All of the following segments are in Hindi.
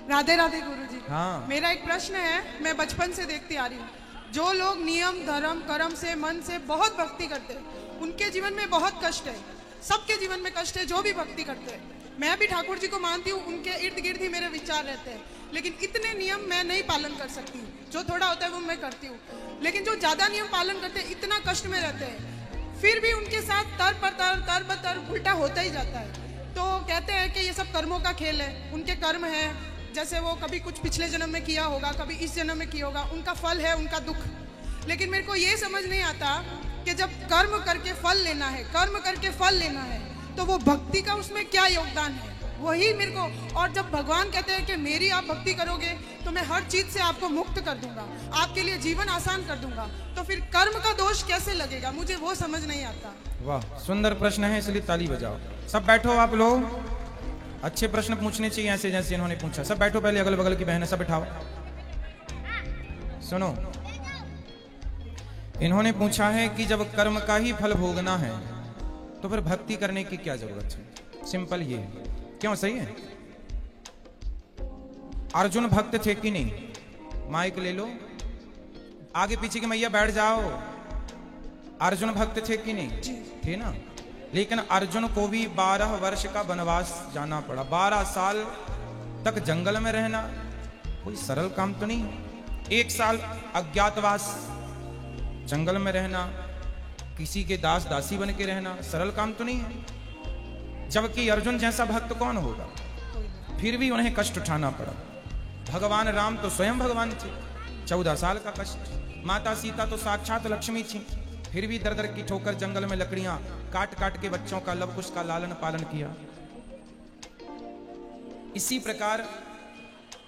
राधे राधे गुरुजी। हाँ। मेरा एक प्रश्न है, मैं बचपन से देखती आ रही हूँ, जो लोग नियम धर्म कर्म से मन से बहुत भक्ति करते हैं उनके जीवन में बहुत कष्ट है। सबके जीवन में कष्ट है जो भी भक्ति करते हैं। मैं भी ठाकुर जी को मानती हूँ, उनके इर्द गिर्द ही मेरे विचार रहते हैं, लेकिन इतने नियम मैं नहीं पालन कर सकती। जो थोड़ा होता है वो मैं करती हूँ, लेकिन जो ज्यादा नियम पालन करते हैं इतना कष्ट में रहते हैं, फिर भी उनके साथ तर पर उल्टा होता ही जाता है। तो कहते हैं कि ये सब कर्मों का खेल है, उनके कर्म है, जैसे वो कभी कुछ पिछले जन्म में किया होगा, कभी इस जन्म में किया होगा, उनका फल है उनका दुख। लेकिन मेरे को ये समझ नहीं आता कि जब कर्म करके फल लेना है, कर्म करके फल लेना है, तो वो भक्ति का उसमें क्या योगदान है, वही मेरे को। और जब भगवान कहते हैं कि मेरी आप भक्ति करोगे तो मैं हर चीज से आपको मुक्त कर दूंगा, आपके लिए जीवन आसान कर दूंगा, तो फिर कर्म का दोष कैसे लगेगा, मुझे वो समझ नहीं आता। वाह, सुंदर प्रश्न है, इसलिए ताली बजाओ। सब बैठो आप लोग, अच्छे प्रश्न पूछने चाहिए ऐसे जैसे इन्होंने पूछा। सब बैठो, पहले अगल बगल की बहनें सब बैठाओ। सुनो, इन्होंने पूछा है कि जब कर्म का ही फल भोगना है तो फिर भक्ति करने की क्या जरूरत है। सिंपल ये है, क्यों? सही है। अर्जुन भक्त थे कि नहीं? माइक ले लो, आगे पीछे की मैया बैठ जाओ। अर्जुन भक्त थे कि नहीं? थे ना। लेकिन अर्जुन को भी 12 वर्ष का वनवास जाना पड़ा। 12 साल तक जंगल में रहना कोई सरल काम तो नहीं। 1 साल अज्ञातवास जंगल में रहना, किसी के दास दासी बन के रहना सरल काम तो नहीं है। जबकि अर्जुन जैसा भक्त कौन होगा? फिर भी उन्हें कष्ट उठाना पड़ा। भगवान राम तो स्वयं भगवान थे, 14 साल का कष्ट। माता सीता तो साक्षात लक्ष्मी थी, फिर भी दर दर की ठोकर जंगल में लकड़ियां काट काट के बच्चों का लव कुश का लालन पालन किया। इसी प्रकार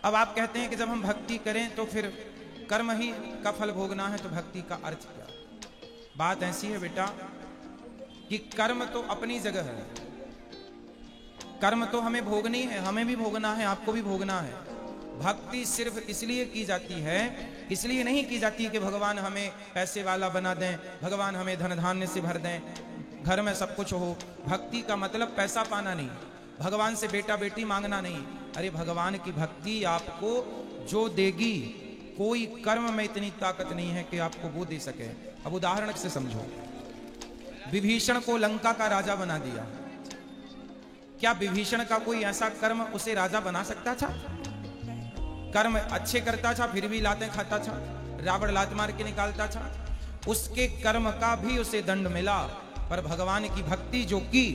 अब आप कहते हैं कि जब हम भक्ति करें तो फिर कर्म ही का फल भोगना है, तो भक्ति का अर्थ क्या? बात ऐसी है बेटा कि कर्म तो अपनी जगह है, कर्म तो हमें भोगनी है, हमें भी भोगना है, आपको भी भोगना है। भक्ति सिर्फ इसलिए की जाती है, इसलिए नहीं की जाती कि भगवान हमें पैसे वाला बना दें, भगवान हमें धन धान्य से भर दें, घर में सब कुछ हो। भक्ति का मतलब पैसा पाना नहीं, भगवान से बेटा बेटी मांगना नहीं। अरे भगवान की भक्ति आपको जो देगी, कोई कर्म में इतनी ताकत नहीं है कि आपको वो दे सके। अब उदाहरण से समझो, विभीषण को लंका का राजा बना दिया, क्या विभीषण का कोई ऐसा कर्म उसे राजा बना सकता था? कर्म अच्छे करता था फिर भी लातें खाता था, रावण लात मार के निकालता था, उसके कर्म का भी उसे दंड मिला। पर भगवान की भक्ति जो की,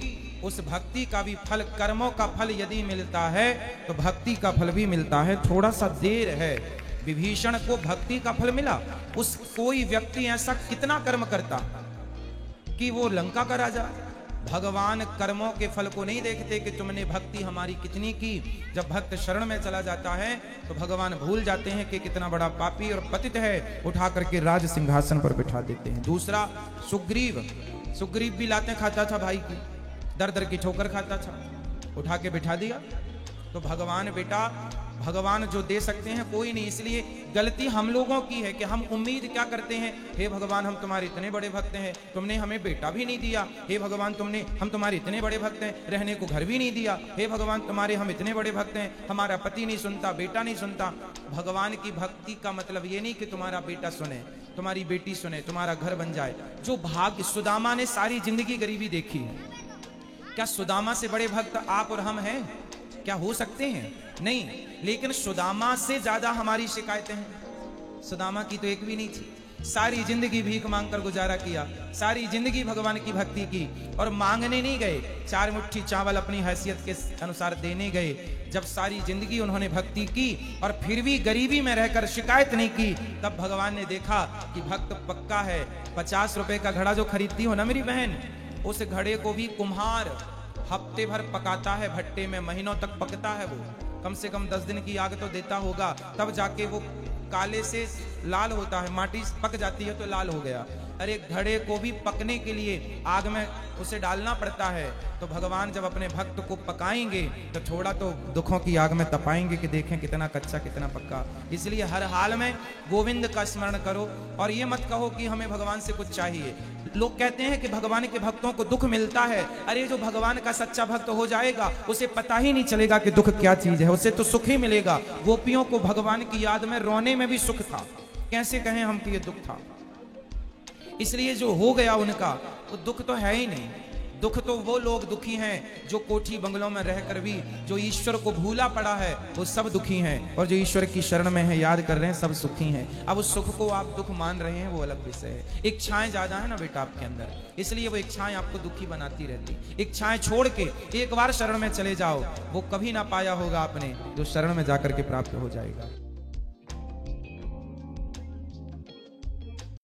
उस भक्ति का भी फल, कर्मों का फल यदि मिलता है तो भक्ति का फल भी मिलता है। थोड़ा सा देर है, विभीषण को भक्ति का फल मिला। उस कोई व्यक्ति ऐसा कितना कर्म करता कि वो लंका का राजा। भगवान कर्मों के फल को नहीं देखते कि तुमने भक्ति हमारी कितनी की। जब भक्त शरण में चला जाता है तो भगवान भूल जाते हैं कि कितना बड़ा पापी और पतित है, उठा करके राज सिंहासन पर बिठा देते हैं। दूसरा सुग्रीव भी लातें खाता था भाई की, दर दर की ठोकर खाता था, उठा के बिठा दिया। तो भगवान बेटा, भगवान जो दे सकते हैं कोई नहीं। इसलिए गलती हम लोगों की है कि हम उम्मीद क्या करते हैं, हे भगवान हम तुम्हारे इतने बड़े भक्त हैं, तुमने हमें बेटा भी नहीं दिया। हे भगवान हम तुम्हारे इतने बड़े भक्त हैं, रहने को घर भी नहीं दिया। हे भगवान तुम्हारे हम इतने बड़े भक्त हैं, हमारा पति नहीं सुनता, बेटा नहीं सुनता। भगवान की भक्ति का मतलब ये नहीं कि तुम्हारा बेटा सुने, तुम्हारी बेटी सुने, तुम्हारा घर बन जाए। जो भाग्य, सुदामा ने सारी जिंदगी गरीबी देखी है, क्या सुदामा से बड़े भक्त आप और हम हैं? क्या हो सकते हैं? नहीं। लेकिन सुदामा से ज्यादा हमारी शिकायतें हैं। सुदामा की तो एक भी नहीं थी, सारी जिंदगी भीख मांगकर गुजारा किया, सारी जिंदगी भगवान की भक्ति की, और मांगने नहीं गए, 4 मुट्ठी चावल अपनी हैसियत के अनुसार देने गए। जब सारी जिंदगी उन्होंने भक्ति की और फिर भी गरीबी में रहकर शिकायत नहीं की, तब भगवान ने देखा कि भक्त पक्का है। 50 रुपए का घड़ा जो खरीदती हो ना मेरी बहन, उस घड़े को भी कुम्हार हफ्ते भर पकाता है, भट्टे में महीनों तक पकता है। वो कम से कम 10 दिन की आग तो देता होगा, तब जाके वो काले से लाल होता है। माटी पक जाती है तो लाल हो गया। अरे घड़े को भी पकने के लिए आग में उसे डालना पड़ता है, तो भगवान जब अपने भक्त को पकाएंगे तो थोड़ा तो दुखों की आग में तपाएंगे कि देखें कितना कच्चा कितना पक्का। इसलिए हर हाल में गोविंद का स्मरण करो और ये मत कहो कि हमें भगवान से कुछ चाहिए। लोग कहते हैं कि भगवान के भक्तों को दुख मिलता है। अरे जो भगवान का सच्चा भक्त हो जाएगा उसे पता ही नहीं चलेगा कि दुख क्या चीज है, उसे तो सुख ही मिलेगा। गोपियों को भगवान की याद में रोने में भी सुख था, कैसे कहें हम कि ये दुख था। इसलिए जो हो गया उनका वो दुख तो है ही नहीं। दुख तो वो लोग दुखी हैं जो कोठी बंगलों में रहकर भी जो ईश्वर को भूला पड़ा है वो सब दुखी हैं, और जो ईश्वर की शरण में है याद कर रहे हैं सब सुखी हैं। अब उस सुख को आप दुख मान रहे हैं वो अलग विषय है। इच्छाएं ज्यादा है ना बेटा आपके अंदर, इसलिए वो इच्छाएं आपको दुखी बनाती रहती। इच्छाएं छोड़ के एक बार शरण में चले जाओ, वो कभी ना पाया होगा आपने जो शरण में जाकर के प्राप्त हो जाएगा।